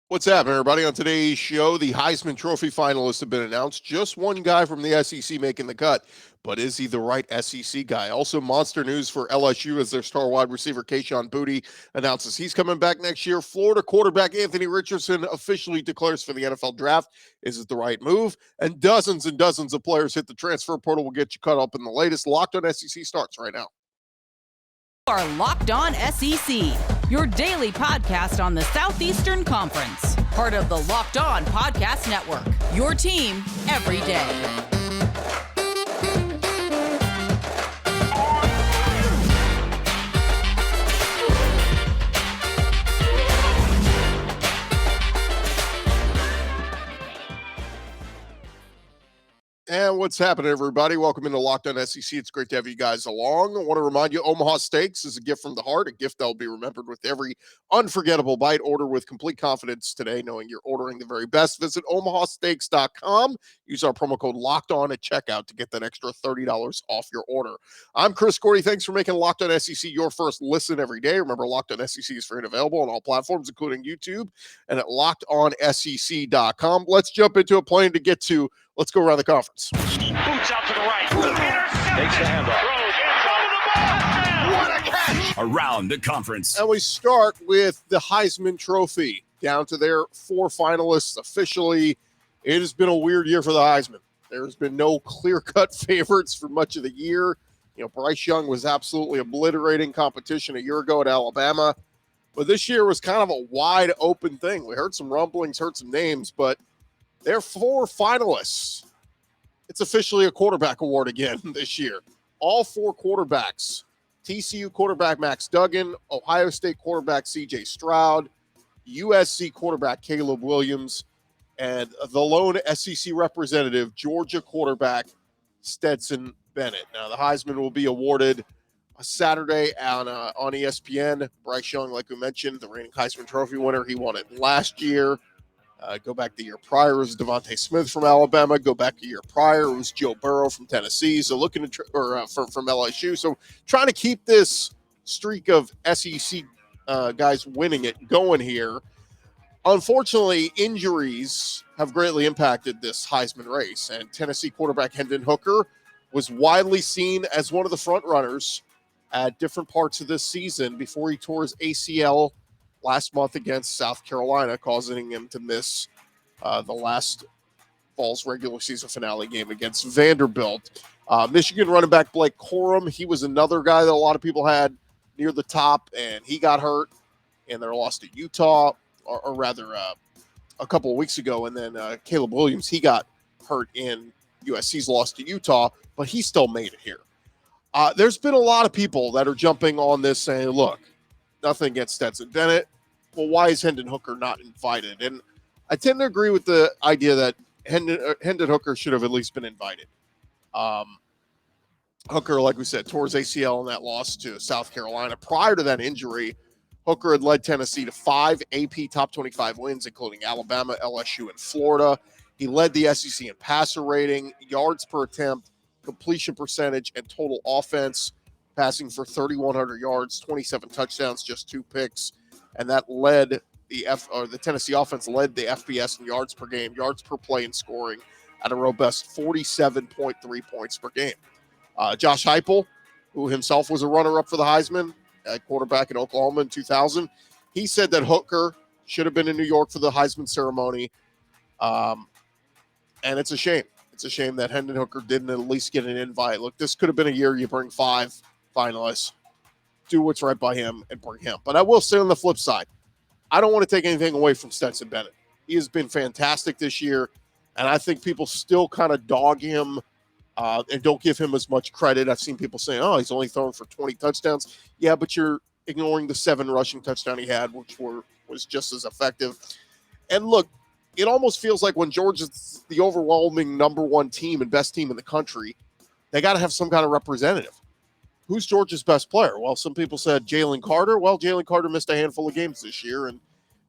What's happening, everybody? On today's show, the Heisman Trophy finalists have been announced. Just one guy from the SEC making the cut, but is he the right SEC guy? Also, monster news for LSU as their star wide receiver Kayshon Boutte announces he's coming back next year. Florida quarterback Anthony Richardson officially declares for the NFL draft. Is it the right move? And dozens of players hit the transfer portal. We'll get you caught up in the latest. Locked on SEC starts right now. Are Locked On SEC, your daily podcast on the Southeastern Conference. Part of the Locked On Podcast Network, your team every day. And what's happening, everybody? Welcome into Locked On SEC. It's great to have you guys along. I want to remind you, Omaha Steaks is a gift from the heart, a gift that will be remembered with every unforgettable bite. Order with complete confidence today, knowing you're ordering the very best. Visit omahasteaks.com. Use our promo code Locked On at checkout to get that extra $30 off your order. I'm Chris Gordy. Thanks for making Locked On SEC your first listen every day. Remember, Locked On SEC is free and available on all platforms, including YouTube and at lockedonsec.com. Let's jump into a plan to get to. Let's go around the conference. Boots out to the right. Takes the handoff. What a catch! Around the conference. And we start with the Heisman Trophy. Down to their four finalists officially. It has been a weird year for the Heisman. There's been no clear-cut favorites for much of the year. You know, Bryce Young was absolutely obliterating competition a year ago at Alabama. But this year was kind of a wide open thing. We heard some rumblings, heard some names, but they're four finalists. It's officially a quarterback award again this year. All four quarterbacks. TCU quarterback Max Duggan, Ohio State quarterback C.J. Stroud, USC quarterback Caleb Williams, and the lone SEC representative, Georgia quarterback Stetson Bennett. Now, the Heisman will be awarded Saturday on ESPN. Bryce Young, like we mentioned, the reigning Heisman Trophy winner. He won it last year. Go back the year prior, it was Devontae Smith from Alabama. Go back a year prior, it was Joe Burrow from Tennessee. So looking to from LSU. So trying to keep this streak of SEC guys winning it going here. Unfortunately, injuries have greatly impacted this Heisman race, and Tennessee quarterback Hendon Hooker was widely seen as one of the front runners at different parts of this season before he tore his ACL last month against South Carolina, causing him to miss the last fall's regular season finale game against Vanderbilt. Michigan running back Blake Corum, he was another guy that a lot of people had near the top, and he got hurt in their loss to Utah, or rather a couple of weeks ago. And then Caleb Williams, he got hurt in USC's loss to Utah, but he still made it here. There's been a lot of people that are jumping on this saying, look, nothing against Stetson Bennett. Well, why is Hendon Hooker not invited? And I tend to agree with the idea that Hendon Hooker should have at least been invited. Hooker, like we said, tore his ACL in that loss to South Carolina. Prior to that injury, Hooker had led Tennessee to 5 AP top 25 wins, including Alabama, LSU, and Florida. He led the SEC in passer rating, yards per attempt, completion percentage, and total offense, passing for 3,100 yards, 27 touchdowns, just 2 picks. And that led the Tennessee offense led the FBS in yards per game, yards per play, and scoring at a robust 47.3 points per game. Josh Heupel, who himself was a runner-up for the Heisman, quarterback in Oklahoma in 2000, he said that Hooker should have been in New York for the Heisman ceremony. And it's a shame. It's a shame that Hendon Hooker didn't at least get an invite. Look, this could have been a year you bring 5 finalists, do what's right by him, and bring him. But I will say on the flip side, I don't want to take anything away from Stetson Bennett. He has been fantastic this year, and I think people still kind of dog him and don't give him as much credit. I've seen people saying, oh, he's only thrown for 20 touchdowns. Yeah, but you're ignoring the 7 rushing touchdowns he had, which was just as effective. And look, it almost feels like when Georgia's the overwhelming number 1 team and best team in the country, they got to have some kind of representative. Who's Georgia's best player? Well, some people said Jalen Carter. Well, Jalen Carter missed a handful of games this year, and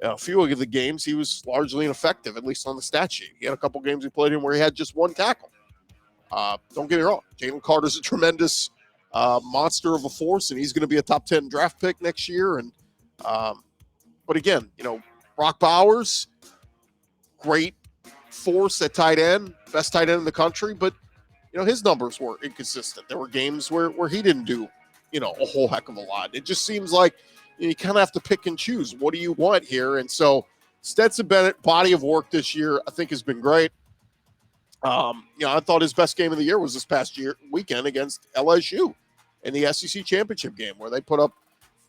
a few of the games he was largely ineffective, at least on the stat sheet. He had a couple games he played in where he had just 1 tackle. Don't get me wrong. Jalen Carter's a tremendous monster of a force, and he's going to be a top 10 draft pick next year. And but again, Brock Bowers, great force at tight end, best tight end in the country, but his numbers were inconsistent. There were games where he didn't do, a whole heck of a lot. It just seems like you kind of have to pick and choose. What do you want here? And so Stetson Bennett, body of work this year, I think has been great. I thought his best game of the year was this past weekend against LSU in the SEC championship game, where they put up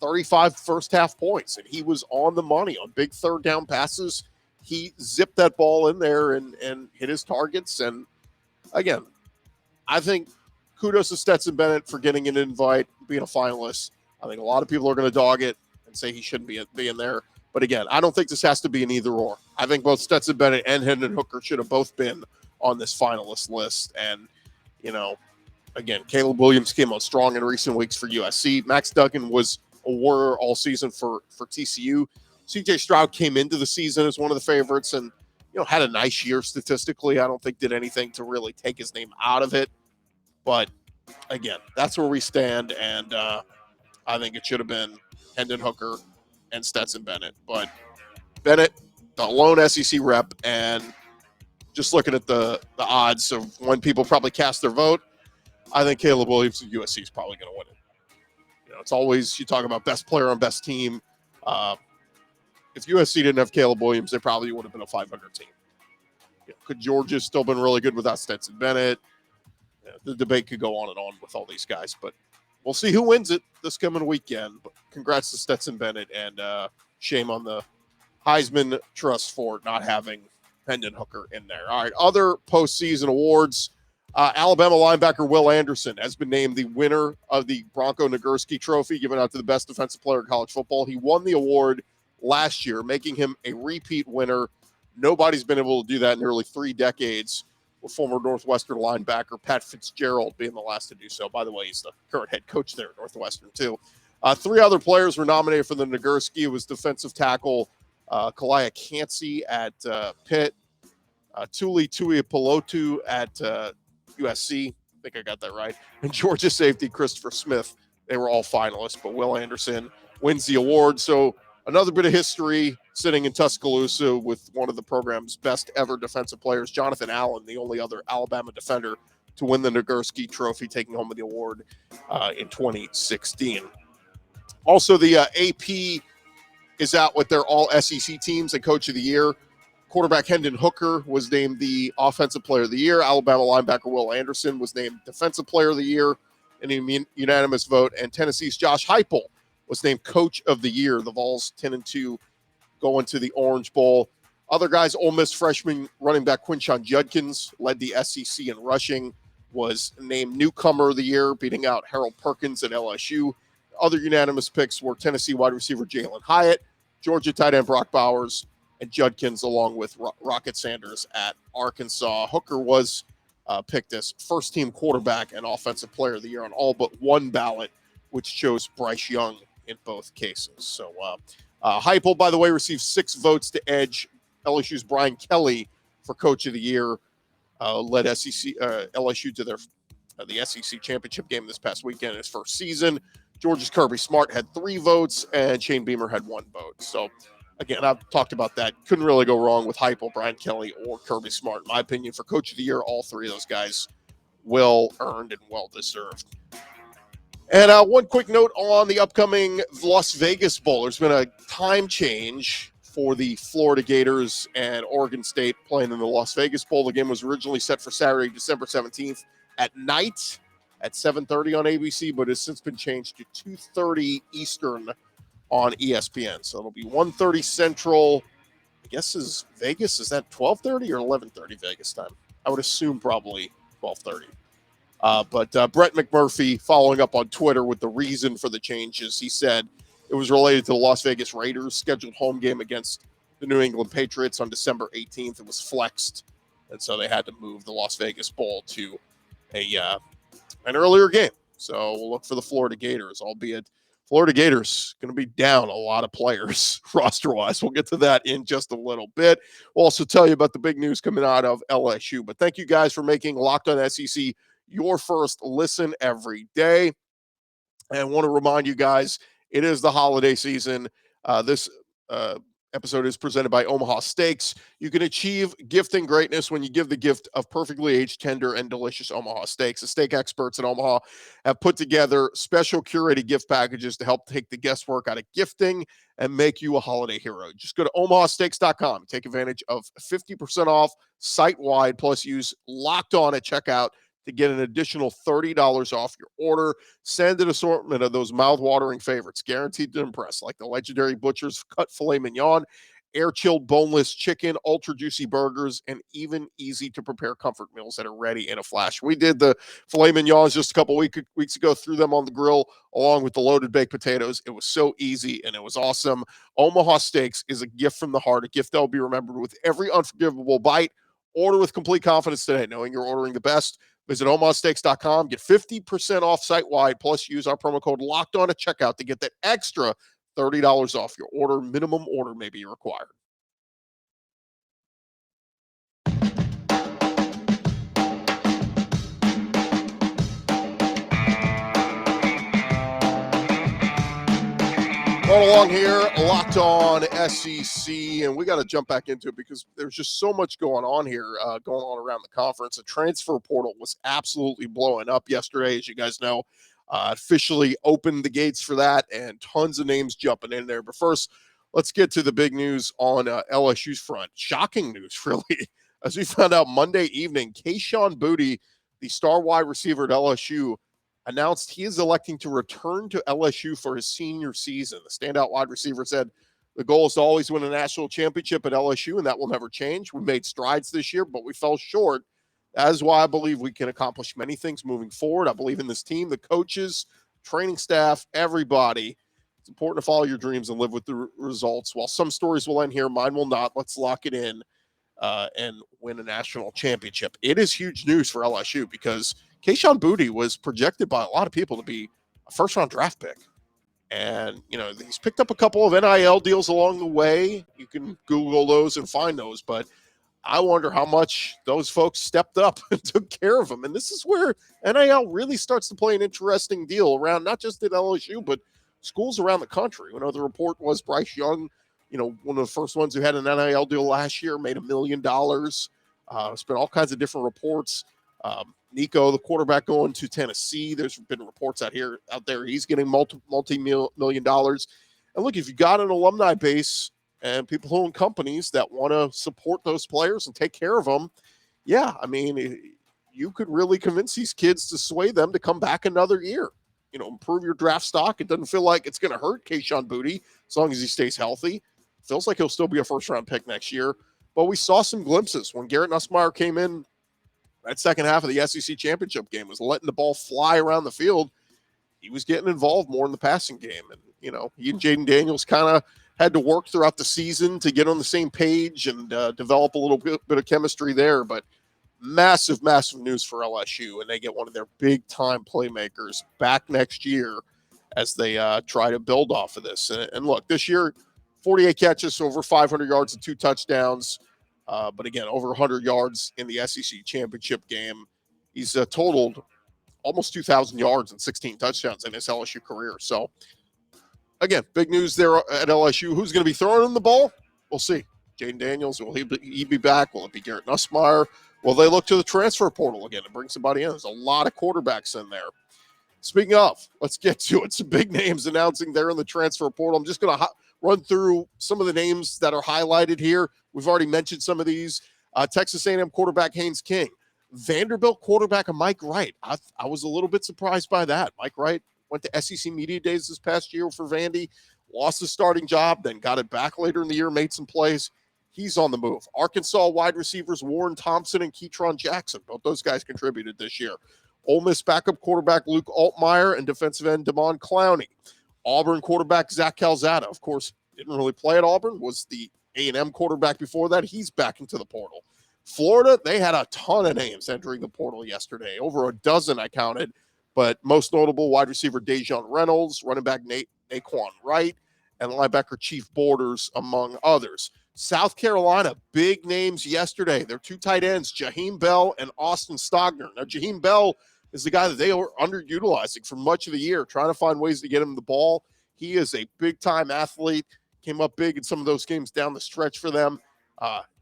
35 first half points, and he was on the money on big third down passes. He zipped that ball in there and hit his targets. And again, I think kudos to Stetson Bennett for getting an invite, being a finalist. I think a lot of people are going to dog it and say he shouldn't be in there. But again, I don't think this has to be an either or. I think both Stetson Bennett and Hendon Hooker should have both been on this finalist list. And, again, Caleb Williams came on strong in recent weeks for USC. Max Duggan was a warrior all season for TCU. CJ Stroud came into the season as one of the favorites and, had a nice year statistically. I don't think did anything to really take his name out of it. But again, that's where we stand. And I think it should have been Hendon Hooker and Stetson Bennett. But Bennett, the lone SEC rep, and just looking at the odds of when people probably cast their vote, I think Caleb Williams of USC is probably going to win it. It's always, you talk about best player on best team. If USC didn't have Caleb Williams, they probably would have been a 500 team. Could Georgia still been really good without Stetson Bennett? The debate could go on and on with all these guys, but we'll see who wins it this coming weekend. But congrats to Stetson Bennett, and shame on the Heisman Trust for not having Hendon Hooker in there. All right, other postseason awards. Alabama linebacker Will Anderson has been named the winner of the Bronco Nagurski Trophy, given out to the best defensive player in college football. He won the award last year, making him a repeat winner. Nobody's been able to do that in nearly 3 decades, with former Northwestern linebacker Pat Fitzgerald being the last to do so. By the way, he's the current head coach there at Northwestern, too. 3 other players were nominated for the Nagurski. It was defensive tackle Kalia Cansey at Pitt, Tuli Tuipulotu at USC. I think I got that right. And Georgia safety Christopher Smith. They were all finalists, but Will Anderson wins the award. So another bit of history sitting in Tuscaloosa with one of the program's best ever defensive players, Jonathan Allen, the only other Alabama defender to win the Nagurski Trophy, taking home the award in 2016. Also, the AP is out with their all SEC teams and Coach of the Year. Quarterback Hendon Hooker was named the Offensive Player of the Year. Alabama linebacker Will Anderson was named Defensive Player of the Year in a unanimous vote. And Tennessee's Josh Heupel was named Coach of the Year. The Vols 10-2 going to the Orange Bowl. Other guys, Ole Miss freshman running back Quinshon Judkins led the SEC in rushing, was named Newcomer of the Year, beating out Harold Perkins at LSU. Other unanimous picks were Tennessee wide receiver Jalen Hyatt, Georgia tight end Brock Bowers, and Judkins, along with Rocket Sanders at Arkansas. Hooker was picked as first-team quarterback and Offensive Player of the Year on all but one ballot, which chose Bryce Young in both cases. So Heupel, by the way, received 6 votes to edge LSU's Brian Kelly for Coach of the Year. Led LSU to the SEC championship game this past weekend in his first season. Georgia's Kirby Smart had 3 votes, and Shane Beamer had 1 vote. So, again, I've talked about that. Couldn't really go wrong with Heupel, Brian Kelly, or Kirby Smart. In my opinion, for Coach of the Year, all 3 of those guys well-earned and well-deserved. And one quick note on the upcoming Las Vegas Bowl. There's been a time change for the Florida Gators and Oregon State playing in the Las Vegas Bowl. The game was originally set for Saturday, December 17th at night at 7:30 on ABC, but has since been changed to 2:30 Eastern on ESPN. So it'll be 1:30 Central. I guess is Vegas, is that 12:30 or 11:30 Vegas time? I would assume probably 12:30. But Brett McMurphy, following up on Twitter with the reason for the changes, he said it was related to the Las Vegas Raiders' scheduled home game against the New England Patriots on December 18th. It was flexed, and so they had to move the Las Vegas Bowl to an earlier game. So we'll look for the Florida Gators, albeit Florida Gators going to be down a lot of players roster-wise. We'll get to that in just a little bit. We'll also tell you about the big news coming out of LSU. But thank you guys for making Locked On SEC your first listen every day. And I want to remind you guys, it is the holiday season. This episode is presented by Omaha Steaks. You can achieve gifting greatness when you give the gift of perfectly aged, tender, and delicious Omaha steaks. The steak experts in Omaha have put together special curated gift packages to help take the guesswork out of gifting and make you a holiday hero. Just go to omahasteaks.com. Take advantage of 50% off site-wide, plus use Locked On at checkout to get an additional $30 off your order. Send an assortment of those mouth-watering favorites, guaranteed to impress, like the legendary Butcher's Cut Filet Mignon, air-chilled boneless chicken, ultra-juicy burgers, and even easy-to-prepare comfort meals that are ready in a flash. We did the filet mignons just a couple weeks ago, threw them on the grill along with the loaded baked potatoes. It was so easy, and it was awesome. Omaha Steaks is a gift from the heart, a gift that will be remembered with every unforgivable bite. Order with complete confidence today, knowing you're ordering the best. Visit omahasteaks.com, get 50% off site-wide, plus use our promo code LOCKEDON at checkout to get that extra $30 off your order. Minimum order may be required. Going along here, Locked On SEC, and we got to jump back into it because there's just so much going on here, going on around the conference. The transfer portal was absolutely blowing up yesterday, as you guys know. Officially opened the gates for that, and tons of names jumping in there. But first, let's get to the big news on LSU's front. Shocking news, really. As we found out Monday evening, Kayshon Boutte, the star wide receiver at LSU, announced he is electing to return to LSU for his senior season. The standout wide receiver said, the goal is to always win a national championship at LSU, and that will never change. We made strides this year, but we fell short. That is why I believe we can accomplish many things moving forward. I believe in this team, the coaches, training staff, everybody. It's important to follow your dreams and live with the results. While some stories will end here, mine will not. Let's lock it in and win a national championship. It is huge news for LSU because Kayshon Boutte was projected by a lot of people to be a first-round draft pick. And, you know, he's picked up a couple of NIL deals along the way. You can Google those and find those. But I wonder how much those folks stepped up and took care of him. And this is where NIL really starts to play an interesting deal around not just at LSU, but schools around the country. You know, the report was Bryce Young, you know, one of the first ones who had an NIL deal last year, made $1 million. It's been all kinds of different reports. Nico, the quarterback, going to Tennessee. There's been reports out there. He's getting multi-million dollars. And look, if you got an alumni base and people who own companies that want to support those players and take care of them, yeah, I mean, you could really convince these kids to sway them to come back another year. You know, improve your draft stock. It doesn't feel like it's going to hurt Kayshon Boutte as long as he stays healthy. Feels like he'll still be a first-round pick next year. But we saw some glimpses when Garrett Nussmeier came in. That second half of the SEC championship game was letting the ball fly around the field. He was getting involved more in the passing game. And, you know, he and Jaden Daniels kind of had to work throughout the season to get on the same page and develop a little bit of chemistry there. But massive, massive news for LSU. And they get one of their big-time playmakers back next year as they try to build off of this. And look, this year, 48 catches, over 500 yards and 2 touchdowns. But again, over 100 yards in the SEC championship game. He's totaled almost 2,000 yards and 16 touchdowns in his LSU career. So, again, big news there at LSU. Who's going to be throwing in the ball? We'll see. Jaden Daniels, will he be back? Will it be Garrett Nussmeier? Will they look to the transfer portal again to bring somebody in? There's a lot of quarterbacks in there. Speaking of, let's get to it. Some big names announcing there in the transfer portal. I'm just going to run through some of the names that are highlighted here. We've already mentioned some of these. Texas A&M quarterback Haynes King. Vanderbilt quarterback Mike Wright. I was a little bit surprised by that. Mike Wright went to SEC Media Days this past year for Vandy, lost his starting job, then got it back later in the year, made some plays. He's on the move. Arkansas wide receivers Warren Thompson and Ketron Jackson. Both those guys contributed this year. Ole Miss backup quarterback Luke Altmaier and defensive end Damon Clowney. Auburn quarterback Zach Calzada, of course, didn't really play at Auburn, was the A&M quarterback before that. He's back into the portal. Florida, they had a ton of names entering the portal yesterday. Over a dozen I counted, but most notable wide receiver Dejon Reynolds, running back Naquan Wright, and linebacker Chief Borders, among others. South Carolina, big names yesterday. Their 2 tight ends, Jaheim Bell and Austin Stogner. Now, Jaheim Bell is the guy that they were underutilizing for much of the year, trying to find ways to get him the ball. He is a big-time athlete, came up big in some of those games down the stretch for them.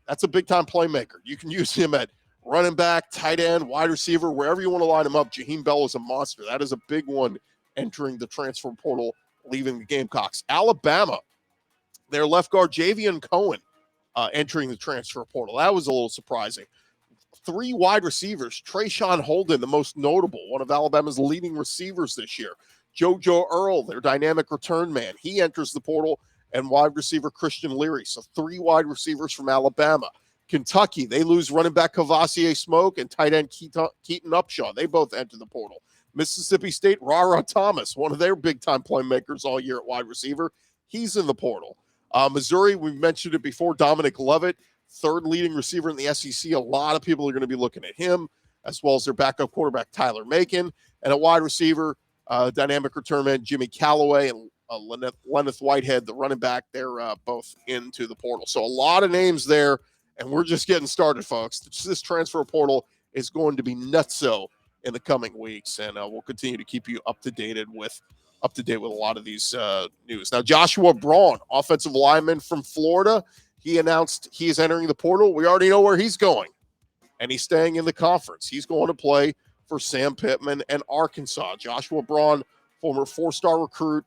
That's a big-time playmaker. You can use him at running back, tight end, wide receiver, wherever you want to line him up. Jaheim Bell is a monster. That is a big one entering the transfer portal, leaving the Gamecocks. Alabama, their left guard, Javion Cohen, entering the transfer portal. That was a little surprising. 3 wide receivers. Trayshawn Holden, the most notable, one of Alabama's leading receivers this year. JoJo Earl, their dynamic return man. He enters the portal, and wide receiver Christian Leary. So 3 wide receivers from Alabama. Kentucky, they lose running back Kavasier Smoke and tight end Keaton Upshaw. They both enter the portal. Mississippi State, Rara Thomas, one of their big-time playmakers all year at wide receiver. He's in the portal. Missouri, we mentioned it before, Dominic Lovett, 3rd leading receiver in the SEC. A lot of people are going to be looking at him, as well as their backup quarterback Tyler Macon. And a wide receiver, dynamic return man Jimmy Callaway and Lenneth Whitehead, the running back. They're both into the portal. So a lot of names there. And we're just getting started, folks. This transfer portal is going to be nutso in the coming weeks, and we'll continue to keep you up to date with a lot of these news. Now, Joshua Braun, offensive lineman from Florida, he announced he is entering the portal. We already know where he's going, and he's staying in the conference. He's going to play for Sam Pittman and Arkansas. Joshua Braun, former 4-star recruit,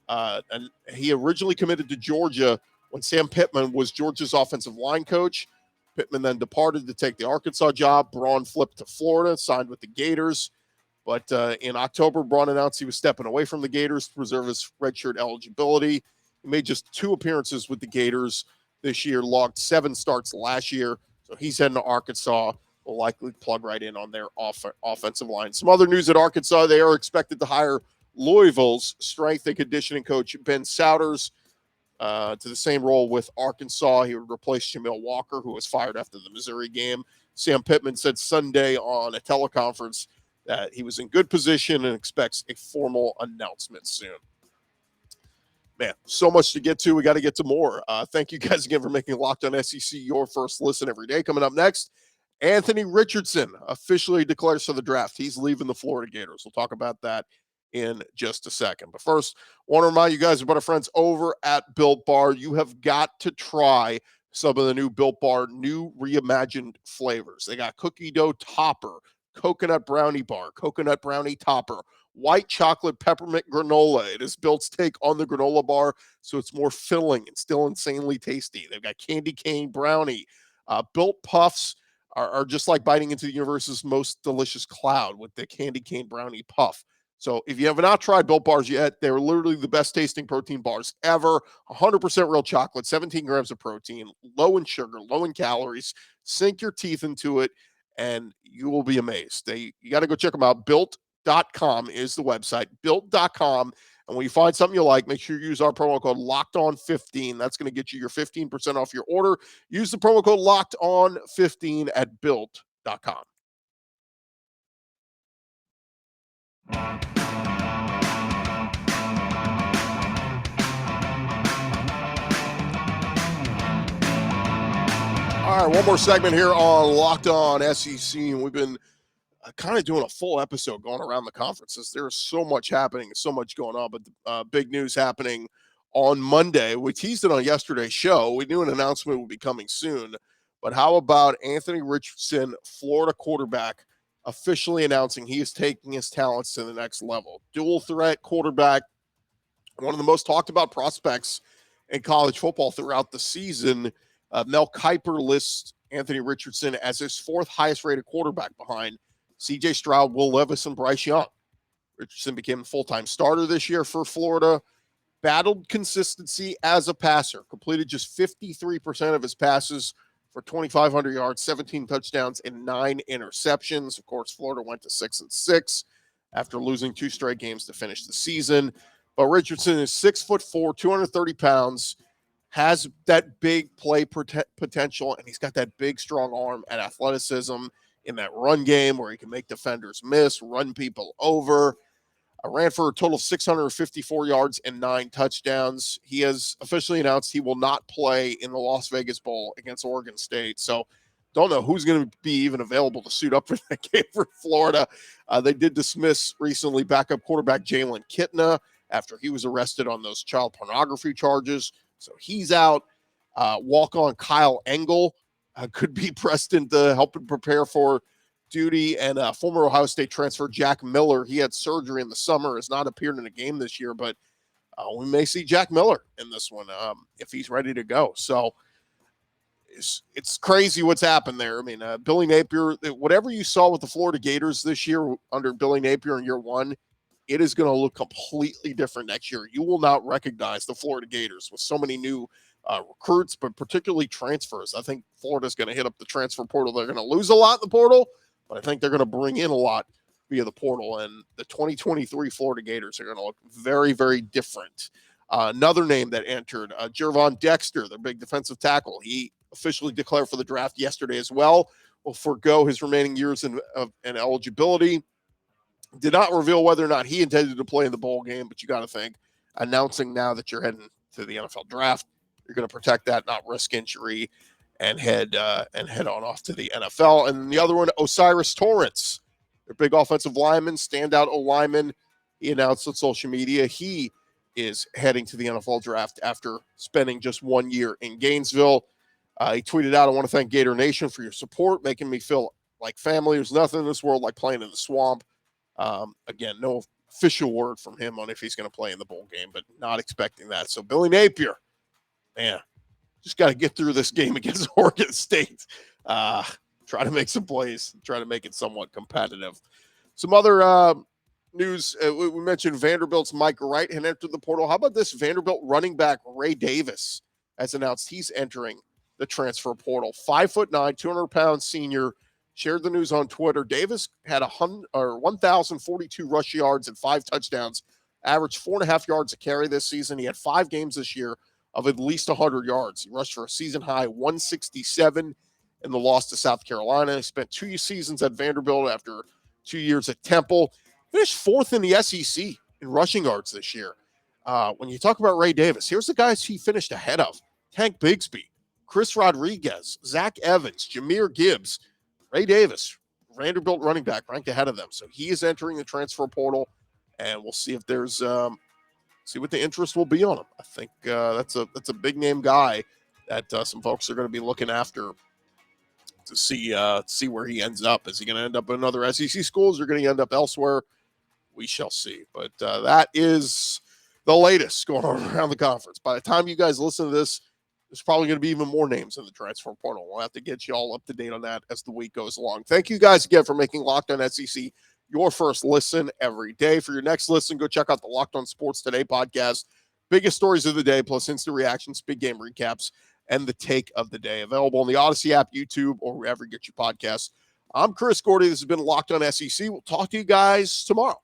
and he originally committed to Georgia when Sam Pittman was Georgia's offensive line coach. Pittman then departed to take the Arkansas job. Braun flipped to Florida, signed with the Gators. But in October, Braun announced he was stepping away from the Gators to preserve his redshirt eligibility. He made just 2 appearances with the Gators this year, logged 7 starts last year. So he's heading to Arkansas. Will likely plug right in on their offensive line. Some other news at Arkansas, they are expected to hire Louisville's strength and conditioning coach, Ben Souders, to the same role with Arkansas. He would replace Jamil Walker, who was fired after the Missouri game. Sam Pittman said Sunday on a teleconference that he was in good position and expects a formal announcement soon. Man, so much to get to. We got to get to more. Thank you guys again for making Locked On SEC your first listen every day. Coming up next, Anthony Richardson officially declares for the draft. He's leaving the Florida Gators. We'll talk about that in just a second. But first, want to remind you guys about our friends over at Built Bar. You have got to try some of the new Built Bar, new reimagined flavors. They got cookie dough topper, coconut brownie bar, coconut brownie topper, white chocolate peppermint granola. It is Built's take on the granola bar, so it's more filling and still insanely tasty. They've got candy cane brownie. Built Puffs are just like biting into the universe's most delicious cloud with the candy cane brownie puff. So if you have not tried Built Bars yet, they're literally the best tasting protein bars ever. 100% real chocolate, 17 grams of protein, low in sugar, low in calories. Sink your teeth into it, and you will be amazed. You got to go check them out. Built.com is the website. Built.com. And when you find something you like, make sure you use our promo code LOCKEDON15. That's going to get you your 15% off your order. Use the promo code LOCKEDON15 at Built.com. All right, one more segment here on Locked On SEC, and we've been kind of doing a full episode going around the conferences. There's so much happening, so much going on, but big news happening on Monday. We teased it on yesterday's show. We knew an announcement would be coming soon, but how about Anthony Richardson, Florida quarterback, officially announcing he is taking his talents to the next level. Dual threat quarterback, one of the most talked about prospects in college football throughout the season. Mel Kiper lists Anthony Richardson as his 4th highest rated quarterback behind C.J. Stroud, Will Levis, and Bryce Young. Richardson became a full-time starter this year for Florida, battled consistency as a passer, completed just 53% of his passes for 2,500 yards, 17 touchdowns, and 9 interceptions. Of course, Florida went to 6-6 after losing 2 straight games to finish the season. But Richardson is 6'4", 230 pounds, has that big play potential, and he's got that big, strong arm and athleticism in that run game where he can make defenders miss, run people over. Ran for a total of 654 yards and 9 touchdowns. He has officially announced he will not play in the Las Vegas Bowl against Oregon State. So don't know who's going to be even available to suit up for that game for Florida. They did dismiss recently backup quarterback Jalen Kitna after he was arrested on those child pornography charges. So he's out. Walk-on Kyle Engel could be pressed into helping prepare for duty. And former Ohio State transfer Jack Miller, he had surgery in the summer, has not appeared in a game this year, but we may see Jack Miller in this one if he's ready to go. So it's crazy what's happened there. I mean, Billy Napier, whatever you saw with the Florida Gators this year under Billy Napier in year one, it is going to look completely different next year. You will not recognize the Florida Gators with so many new recruits, but particularly transfers. I think Florida's going to hit up the transfer portal. They're going to lose a lot in the portal, but I think they're going to bring in a lot via the portal. And the 2023 Florida Gators are going to look very, very different. Another name that entered, Jervon Dexter, their big defensive tackle. He officially declared for the draft yesterday as well. Will forego his remaining years in eligibility. Did not reveal whether or not he intended to play in the bowl game, but you got to think, announcing now that you're heading to the NFL draft, you're going to protect that, not risk injury, and head on off to the NFL. And the other one, Osiris Torrance, their big offensive lineman, standout O-lineman. He announced on social media he is heading to the NFL draft after spending just 1 year in Gainesville. He tweeted out, "I want to thank Gator Nation for your support, making me feel like family. There's nothing in this world like playing in the swamp." Again, no official word from him on if he's going to play in the bowl game, but not expecting that. So Billy Napier, man, just got to get through this game against Oregon State. Try to make some plays, try to make it somewhat competitive. Some other news, we mentioned Vanderbilt's Mike Wright had entered the portal. How about this? Vanderbilt running back Ray Davis has announced he's entering the transfer portal. 5'9", 200-pound senior, shared the news on Twitter. Davis had 1,042 rush yards and 5 touchdowns, averaged 4.5 yards a carry this season. He had 5 games this year of at least 100 yards. He rushed for a season-high 167 in the loss to South Carolina. He spent 2 seasons at Vanderbilt after 2 years at Temple. Finished 4th in the SEC in rushing yards this year. When you talk about Ray Davis, here's the guys he finished ahead of: Tank Bigsby, Chris Rodriguez, Zach Evans, Jahmyr Gibbs. Ray Davis, Vanderbilt running back, ranked ahead of them. So he is entering the transfer portal, and we'll see if there's see what the interest will be on him. I think that's a big name guy that some folks are going to be looking after to see where he ends up. Is he going to end up in another SEC school? Is he going to end up elsewhere? We shall see. But that is the latest going on around the conference. By the time you guys listen to this, there's probably going to be even more names in the transfer portal. We'll have to get you all up to date on that as the week goes along. Thank you guys again for making Locked On SEC your first listen every day. For your next listen, go check out the Locked On Sports Today podcast. Biggest stories of the day, plus instant reactions, big game recaps, and the take of the day. Available on the Odyssey app, YouTube, or wherever you get your podcasts. I'm Chris Gordy. This has been Locked On SEC. We'll talk to you guys tomorrow.